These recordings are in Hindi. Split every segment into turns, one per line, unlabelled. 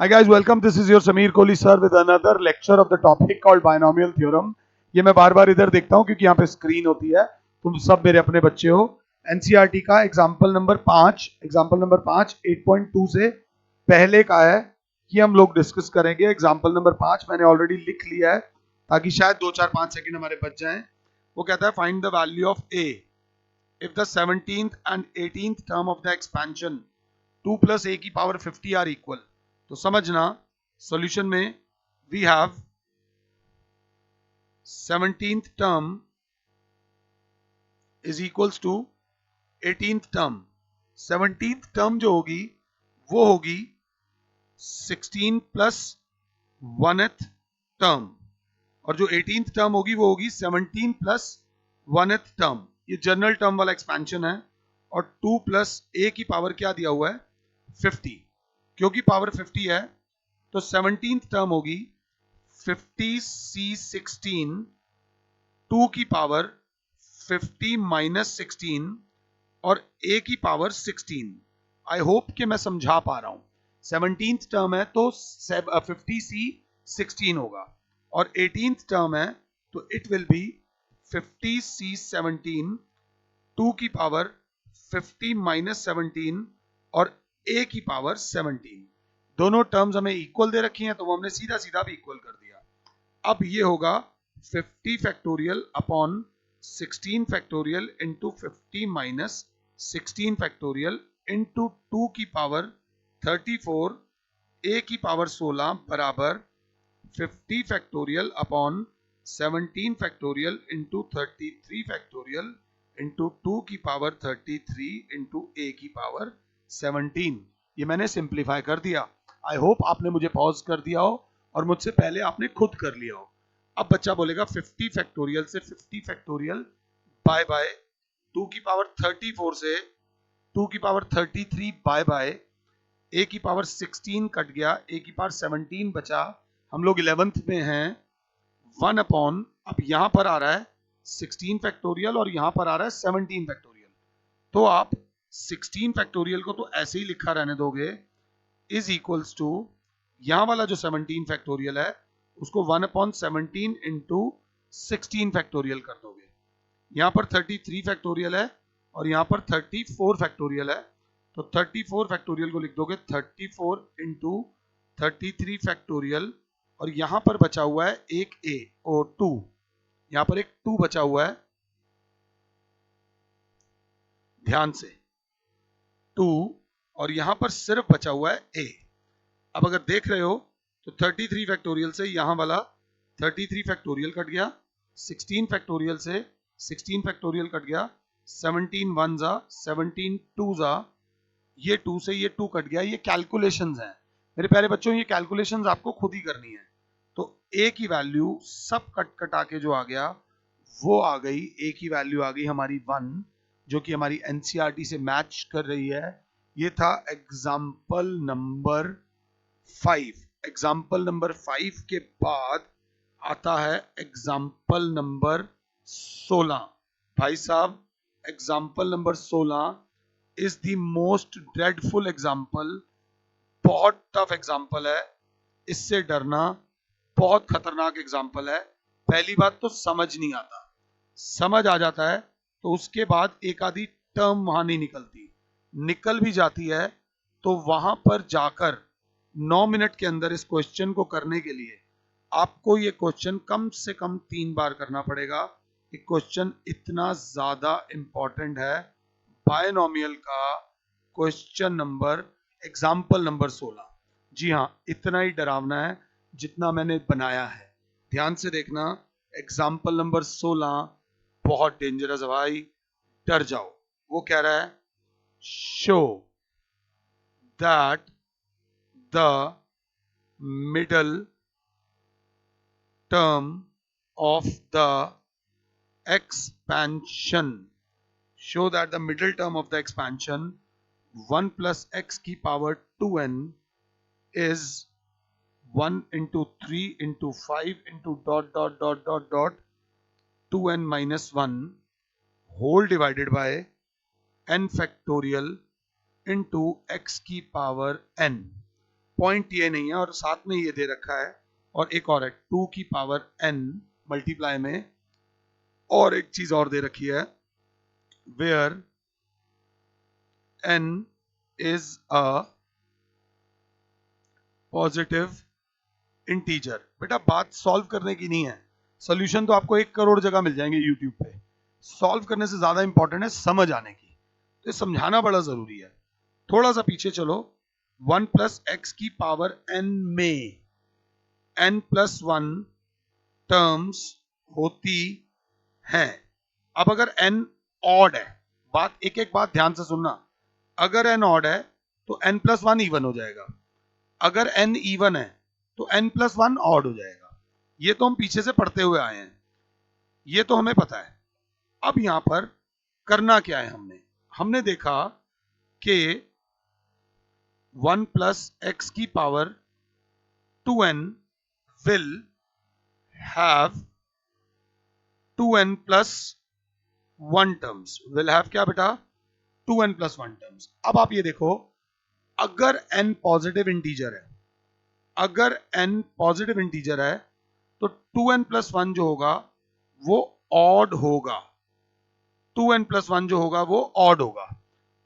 Hi guys, welcome. This is your Sameer Kohli sir with another lecture of the topic called binomial theorem. ये मैं बार बार इधर देखता हूँ क्योंकि यहाँ पे स्क्रीन होती है. तुम सब मेरे अपने बच्चे हो. एनसीईआरटी का एग्जाम्पल नंबर 5 8.2 से पहले का है कि हम लोग डिस्कस करेंगे. एग्जाम्पल नंबर 5 मैंने ऑलरेडी लिख लिया है ताकि शायद 2-4-5 सेकंड हमारे बच जाएं. वो कहता है find the value of A if the 17th and 18th term of the expansion 2 plus a की पावर 50 are equal. तो समझना सॉल्यूशन में we have 17th term is equals to 18th term. 17th term जो होगी वो होगी 16 plus 1th term और जो 18th term होगी वो होगी 17 plus 1th term. ये जनरल टर्म वाला एक्सपेंशन है और 2 प्लस ए की पावर क्या दिया हुआ है 50. क्योंकि पावर 50 है तो 17th टर्म होगी 50c16 2 की पावर 50 माइनस 16 और a की पावर 16. आई होप कि मैं समझा पा रहा हूं. 17th टर्म है तो 50c16 होगा और 18th टर्म है तो इट विल बी 50c17 2 की पावर 50 माइनस 17 और a की पावर 17. दोनों टर्म्स हमें इक्वल दे रखी हैं तो वो हमने सीधा सीधा भी इक्वल कर दिया. अब ये होगा 50 factorial upon 16 factorial into 50 minus 16 factorial into 2 की पावर 34 a की पावर 16 बराबर 50 factorial upon 17 factorial into 33 factorial into 2 की पावर 33 इंटू a की पावर 17. ये मैंने सिंप्लीफाई कर दिया. आई होप आपने मुझे पॉज कर दिया हो और मुझसे पहले आपने खुद कर लिया हो. अब बच्चा बोलेगा 50 फैक्टोरियल से 50 फैक्टोरियल बाय बाय 2 की पावर 34 से 2 की पावर 33 बाय बाय a की पावर 16 कट गया, a की पावर 17 बचा. हम लोग 11th में हैं. 1 अपॉन अब यहां पर आ रहा है 16 फैक्टोरियल और यहां पर आ रहा है 17 फैक्टोरियल. तो आप 16 फैक्टोरियल को तो ऐसे ही लिखा रहने दोगे इज इक्वल्स टू यहां वाला जो 17 फैक्टोरियल है उसको 1 अपॉन 17 इंटू 16 फैक्टोरियल कर दोगे. यहां पर 33 फैक्टोरियल है और यहां पर 34 फैक्टोरियल है तो 34 फैक्टोरियल को लिख दोगे 34 इंटू 33 फैक्टोरियल और यहां पर बचा हुआ है एक a और 2. यहां पर एक 2 बचा हुआ है, ध्यान से 2 और यहां पर सिर्फ बचा हुआ है a. अब अगर देख रहे हो तो 33 फैक्टोरियल से यहां वाला 33 फैक्टोरियल कट गया, 16 फैक्टोरियल से 16 फैक्टोरियल कट गया, 17 वन जा 17 टू जा, ये 2 से ये 2 कट गया. ये कैलकुलेशंस हैं मेरे प्यारे बच्चों, ये कैलकुलेशंस आपको खुद ही करनी है. तो a की वैल्यू सब कट कटा के जो आ गया वो आ गई, a की वैल्यू आ गई हमारी 1 जो कि हमारी एनसीईआरटी से मैच कर रही है. ये था एग्जाम्पल नंबर 5. एग्जाम्पल नंबर 5 के बाद आता है एग्जाम्पल नंबर 16. भाई साहब example number 16 is the most dreadful example. बहुत टफ एग्जाम्पल है, इससे डरना. बहुत खतरनाक एग्जाम्पल है. पहली बात तो समझ नहीं आता, समझ आ जाता है तो उसके बाद एक आधी टर्म वहां नहीं निकलती, निकल भी जाती है तो वहां पर जाकर 9 मिनट के अंदर इस क्वेश्चन को करने के लिए आपको ये क्वेश्चन कम से कम 3 बार करना पड़ेगा. ये क्वेश्चन इतना ज्यादा इंपॉर्टेंट है. बायनोमियल का क्वेश्चन नंबर एग्जाम्पल नंबर 16. जी हाँ, इतना ही डरावना है जितना मैंने बनाया है. ध्यान से देखना, एग्जाम्पल नंबर 16 बहुत डेंजरस है भाई, डर जाओ. वो कह रहा है show that the middle term of the expansion, show that the middle term of the expansion 1 plus x की power 2n is 1 into 3 into 5 into dot dot dot dot dot 2n minus 1 whole divided by n factorial into x की power n. पॉइंट ये नहीं है और साथ में ये दे रखा है और एक और है 2 की पावर n मल्टीप्लाई में और एक चीज और दे रखी है where n is a positive integer. बेटा बात सॉल्व करने की नहीं है, सॉल्यूशन तो आपको 1 करोड़ जगह मिल जाएंगे यूट्यूब पे, सॉल्व करने से ज्यादा इंपॉर्टेंट है समझ आने की, तो समझाना बड़ा जरूरी है। थोड़ा सा पीछे चलो, 1 प्लस एक्स की पावर n में n प्लस 1 टर्म्स होती हैं। अब अगर n ऑड है, बात एक एक बात ध्यान से सुनना, अगर n ऑड है तो n प्लस 1 इवन हो जाएगा, अगर n इवन है तो n प्लस 1 ऑड हो जाएगा। ये तो हम पीछे से पढ़ते हुए आए हैं, ये तो हमें पता है। अब यहां पर करना क्या है, हमने देखा कि 1 प्लस एक्स की power 2n will have 2n plus 1 terms, will have क्या बेटा 2n plus 1 terms। अब आप ये देखो, अगर n पॉजिटिव इंटीजर है, अगर n पॉजिटिव इंटीजर है तो 2n plus 1 जो होगा वो ऑड होगा, 2n plus 1 जो होगा वो ऑड होगा।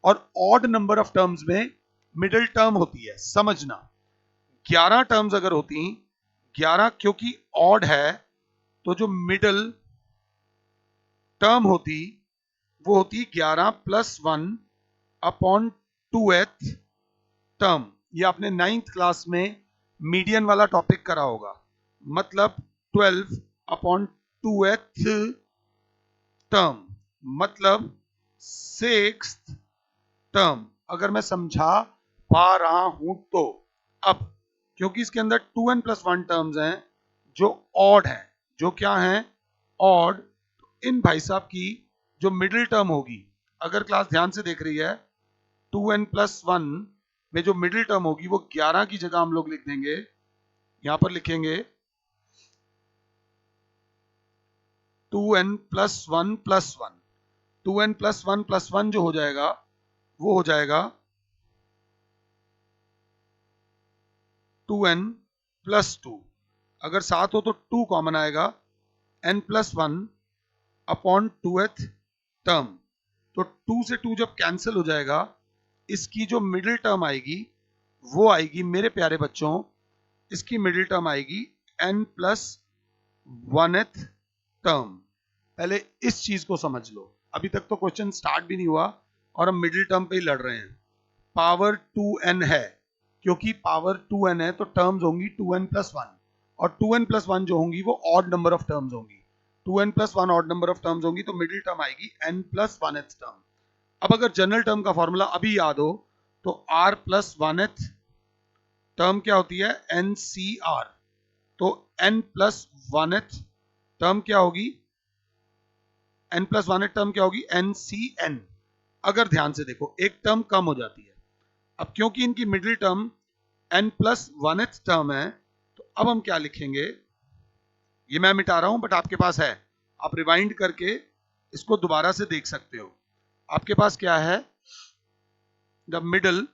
और ऑड नंबर ऑफ टर्म्स में मिडिल टर्म होती है, समझना 11 टर्म्स अगर होती, 11 क्योंकि ऑड है तो जो मिडिल टर्म होती वो होती 11 प्लस 1 अपॉन 2th टर्म। ये आपने 9th क्लास में मीडियन वाला टॉपिक करा होगा, मतलब 12 अपॉन 2th टर्म मतलब 6th टर्म, अगर मैं समझा पा रहा हूं तो। अब क्योंकि इसके अंदर 2n प्लस 1 टर्म्स हैं जो ऑड है, जो क्या है ऑड, इन भाई साहब की जो मिडिल टर्म होगी, अगर क्लास ध्यान से देख रही है, 2n प्लस 1 में जो मिडिल टर्म होगी वो 11 की जगह हम लोग लिख देंगे, यहां पर लिखेंगे 2n plus 1 plus 1, 2n plus 1 plus 1 जो हो जाएगा वो हो जाएगा 2n प्लस 2, अगर साथ हो तो 2 कॉमन आएगा, n plus 1 upon 2th term, तो 2 से 2 जब कैंसिल हो जाएगा, इसकी जो मिडिल टर्म आएगी वो आएगी मेरे प्यारे बच्चों, इसकी मिडिल टर्म आएगी n प्लस 1th टर्म। पहले इस चीज को समझ लो, अभी तक तो क्वेश्चन स्टार्ट भी नहीं हुआ और हम मिडिल टर्म पे ही लड़ रहे हैं। पावर 2n है, क्योंकि पावर 2n है तो टर्म्स होंगी 2n प्लस 1, और 2n प्लस 1 जो होंगी वो ऑड नंबर ऑफ टर्म्स होंगी, 2n plus 1 odd number of terms होंगी, तो मिडिल टर्म आएगी n प्लस 1th टर्म। अब अगर जनरल टर्म का फॉर्मूला अभी याद हो तो r प्लस 1th टर्म क्या होती है NCR, तो n प्लस 1th टर्म क्या होगी, n प्लस 1th टर्म क्या होगी NCN। अगर ध्यान से देखो एक टर्म कम हो जाती है, अब क्योंकि इनकी middle term n plus 1th term है तो अब हम क्या लिखेंगे, ये मैं मिटा रहा हूं बट आपके पास है, आप रिवाइंड करके इसको दोबारा से देख सकते हो। आपके पास क्या है, the middle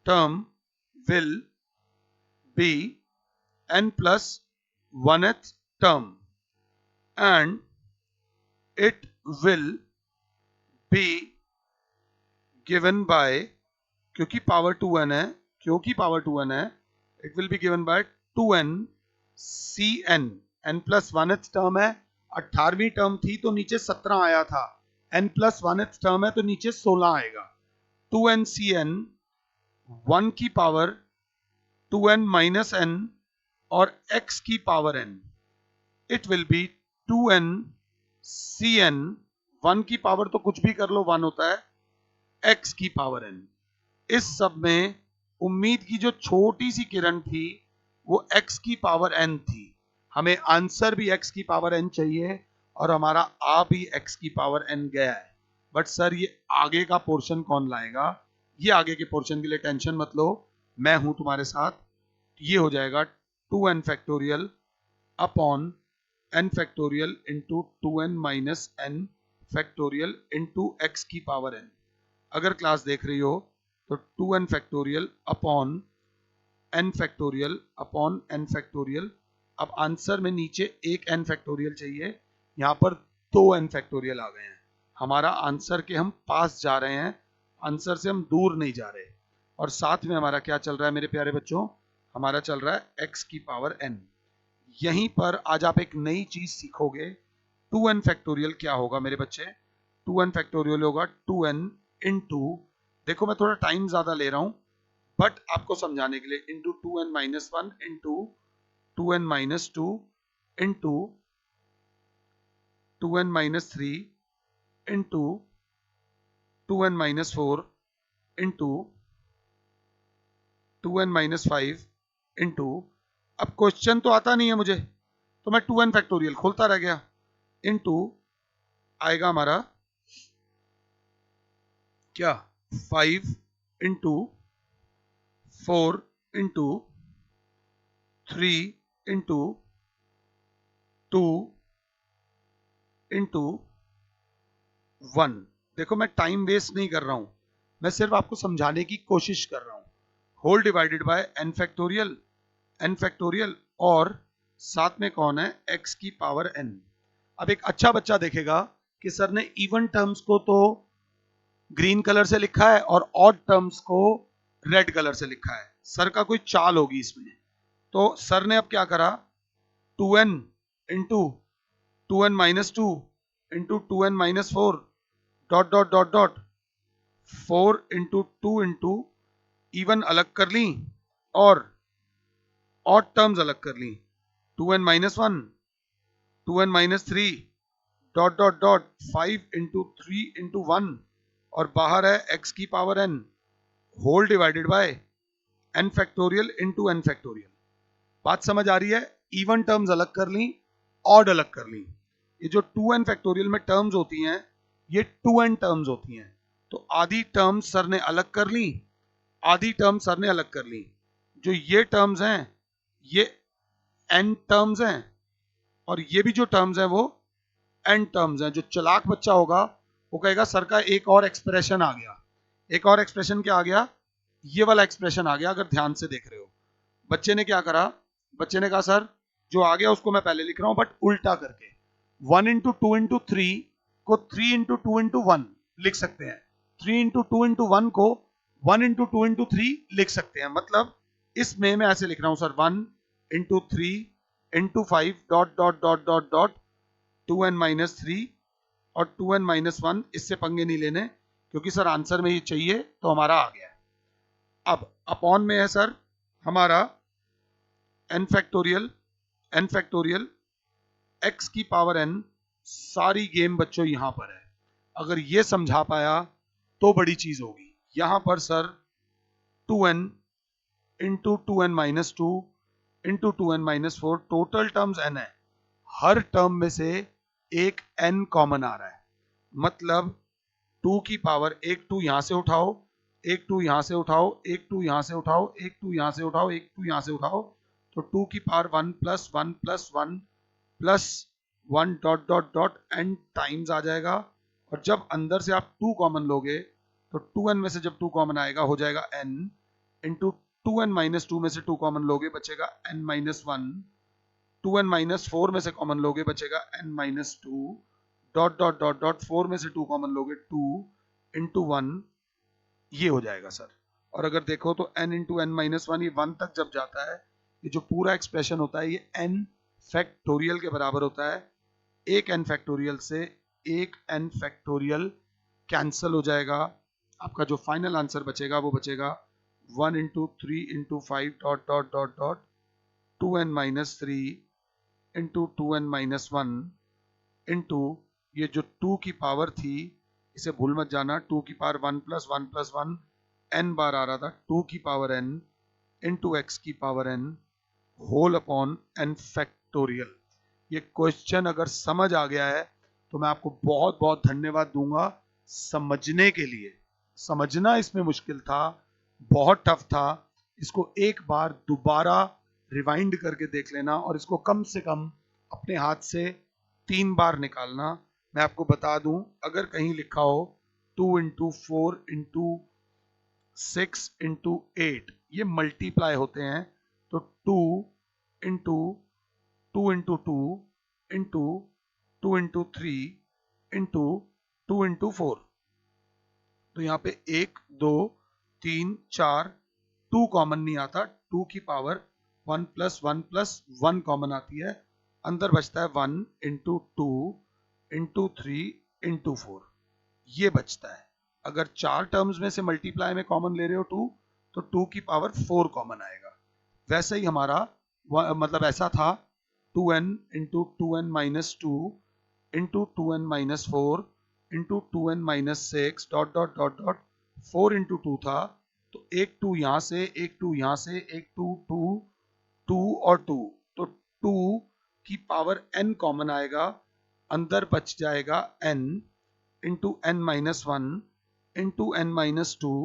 term will be n plus 1th term and it will be given by, क्योंकि पावर 2n है, क्योंकि पावर 2n है, it will be given by 2n Cn, n plus 1th term है, 18वीं टर्म थी तो नीचे 17 आया था, n प्लस 1th टर्म है तो नीचे 16 आएगा, 2n Cn 1 की पावर 2n माइनस n और x की power n, it will be 2n Cn 1 की पावर तो कुछ भी कर लो 1 होता है, x की पावर n। इस सब में उम्मीद की जो छोटी सी किरण थी वो x की पावर n थी, हमें आंसर भी x की पावर n चाहिए और हमारा आ भी x की पावर n गया है। बट सर ये आगे का पोर्शन कौन लाएगा, ये आगे के पोर्शन के लिए टेंशन मत लो, मैं हूं तुम्हारे साथ। ये हो जाएगा 2n factorial upon n factorial into 2n minus n factorial into x की पावर n। अगर क्लास देख रही हो तो 2n factorial upon n factorial upon n factorial. अब आंसर में नीचे एक n फैक्टोरियल चाहिए, यहाँ पर 2n फैक्टोरियल आ गए हैं। हमारा आंसर के हम पास जा रहे हैं, आंसर से हम दूर नहीं जा रहे। और साथ में हमारा क्या चल रहा है मेरे प्यारे बच्चों, हमारा चल रहा है x की पावर n। यहीं पर आज आप एक नई चीज सीखोगे। 2n फैक्टोरियल क्या होगा मेरे बच्चे, 2n फैक्टोरियल होगा 2n इंटू, देखो मैं थोड़ा टाइम ज्यादा ले रहा हूं बट आपको समझाने के लिए, into 2n minus 1 into 2n minus 2 into 2n minus 3 into 2n minus 4 into 2n minus 5 into, अब क्वेश्चन तो आता नहीं है मुझे तो मैं 2n फैक्टोरियल खोलता रह गया, इंटू आएगा हमारा क्या 5 इंटू 4 इंटू 3 इंटू 2 इंटू 1। देखो मैं टाइम वेस्ट नहीं कर रहा हूं, मैं सिर्फ आपको समझाने की कोशिश कर रहा हूं। Whole divided by n factorial और साथ में कौन है x की पावर n। अब एक अच्छा बच्चा देखेगा कि सर ने इवन टर्म्स को तो ग्रीन कलर से लिखा है और ऑड टर्म्स को रेड कलर से लिखा है, सर का कोई चाल होगी इसमें। तो सर ने अब क्या करा, 2n into 2n minus 2 into 2n minus 4 dot dot dot dot 4 into 2 into even अलग कर ली और ऑड टर्म्स अलग कर ली, 2n minus 1 2n minus 3 dot dot dot 5 into 3 into 1 और बाहर है x की power n whole divided by n factorial into n factorial. बात समझ आ रही है, इवन टर्म्स अलग कर ली, ऑड अलग कर ली। ये जो 2n फैक्टोरियल में टर्म्स होती हैं ये 2n टर्म्स होती हैं, तो आधी टर्म्स सर ने अलग कर ली, आधी टर्म्स सर ने अलग कर ली। जो ये टर्म्स हैं ये n टर्म्स हैं और ये भी जो टर्म्स हैं वो n टर्म्स हैं। जो चालाक बच्चा होगा वो कहेगा सर का एक और एक्सप्रेशन आ गया। एक और एक्सप्रेशन क्या आ गया, ये वाला एक्सप्रेशन आ गया। अगर ध्यान से देख रहे हो, बच्चे ने क्या करा, बच्चे ने कहा सर जो आ गया उसको मैं पहले लिख रहा हूं बट उल्टा करके, 1 इंटू 2 इंटू 3 को 3 इंटू 2 इंटू 1 लिख सकते हैं, 3 इंटू 2 इंटू 1 को 1 इंटू 2 इंटू 3 लिख सकते हैं। मतलब इसमें मैं ऐसे लिख रहा हूं sir 1 into 3 into 5 dot dot dot dot dot 2n minus 3 और 2n माइनस 1। इससे पंगे नहीं लेने क्योंकि सर आंसर में ये चाहिए तो हमारा आ गया है। अब अपॉन में है सर हमारा n फैक्टोरियल x की पावर n। सारी गेम बच्चों यहां पर है, अगर ये समझा पाया तो बड़ी चीज होगी। यहां पर sir 2n into 2n minus 2 into 2n minus 4, total terms n है, हर टर्म में से एक n कॉमन आ रहा है। मतलब 2 की पावर, एक 2 यहां से उठाओ, एक 2 यहां से उठाओ, एक 2 यहां से उठाओ, एक 2 यहां से उठाओ, एक 2 यहां से उठाओ, तो 2 की power 1 plus 1 plus 1 plus 1 dot dot dot n times आ जाएगा। और जब अंदर से आप 2 कॉमन लोगे तो 2n में से जब 2 कॉमन आएगा हो जाएगा n इंटू 2n माइनस 2 में से 2 कॉमन लोगे बचेगा n माइनस 1, 2n माइनस 4 में से कॉमन लोगे बचेगा n minus 2 dot dot dot dot 4 में से 2 कॉमन लोगे 2 इंटू 1, ये हो जाएगा सर। और अगर देखो तो n इंटू n माइनस 1 ये 1 तक जब जाता है, ये जो पूरा एक्सप्रेशन होता है ये n फैक्टोरियल के बराबर होता है। एक n फैक्टोरियल से एक n फैक्टोरियल कैंसिल हो जाएगा, आपका जो फाइनल आंसर बचेगा वो बचेगा 1 into 3 into 5 dot dot dot dot 2n minus 3 into 2n minus 1 into ये जो 2 की पावर थी, इसे भूल मत जाना, 2 की पावर 1 प्लस 1 प्लस 1 n बार आ रहा था, 2 की पावर n इंटू x की power n whole upon n factorial. ये क्वेश्चन अगर समझ आ गया है तो मैं आपको बहुत बहुत धन्यवाद दूंगा समझने के लिए। समझना इसमें मुश्किल था, बहुत टफ था, इसको एक बार दोबारा रिवाइंड करके देख लेना और इसको कम से कम अपने हाथ से 3 बार निकालना। मैं आपको बता दूं, अगर कहीं लिखा हो 2 इंटू 4 इंटू 6 इंटू 8, ये मल्टीप्लाई होते हैं, तो 2 into 2 into 2 into 2 into 3 into 2 into 4। तो यहाँ पे 1 2 3 4 2 कॉमन नहीं आता, 2 की पावर 1 प्लस 1 प्लस 1 कॉमन आती है, अंदर बचता है 1 इंटू 2 इंटू 3 इंटू 4, ये बचता है। अगर 4 टर्म्स में से मल्टीप्लाई में कॉमन ले रहे हो 2, तो 2 की पावर 4 कॉमन आएगा। वैसे ही हमारा मतलब ऐसा था 2n into 2n minus 2 into 2n minus 4 into 2n minus 6 dot dot dot dot 4 into 2 था, तो एक 2 यहाँ से, एक 2 यहाँ से, एक 2 2 2 और 2, तो 2 की पावर n कॉमन आएगा, अंदर बच जाएगा n into n minus 1 into n minus 2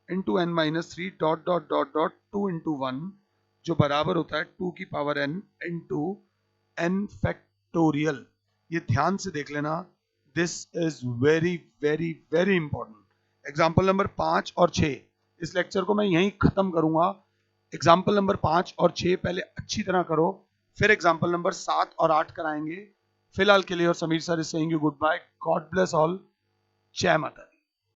into n minus 3 dot dot dot dot 2 into 1, जो बराबर होता है 2 की power n into n factorial. ये ध्यान से देख लेना, this is very very very important. Example number 5 और 6, इस लेक्चर को मैं यहीं खत्म करूंगा। एग्जाम्पल नंबर 5 और 6 पहले अच्छी तरह करो, फिर एग्जाम्पल नंबर 7 और 8 कराएंगे। फिलहाल के लिए और Sameer sir is saying you good bye, God bless all, जय माता दी।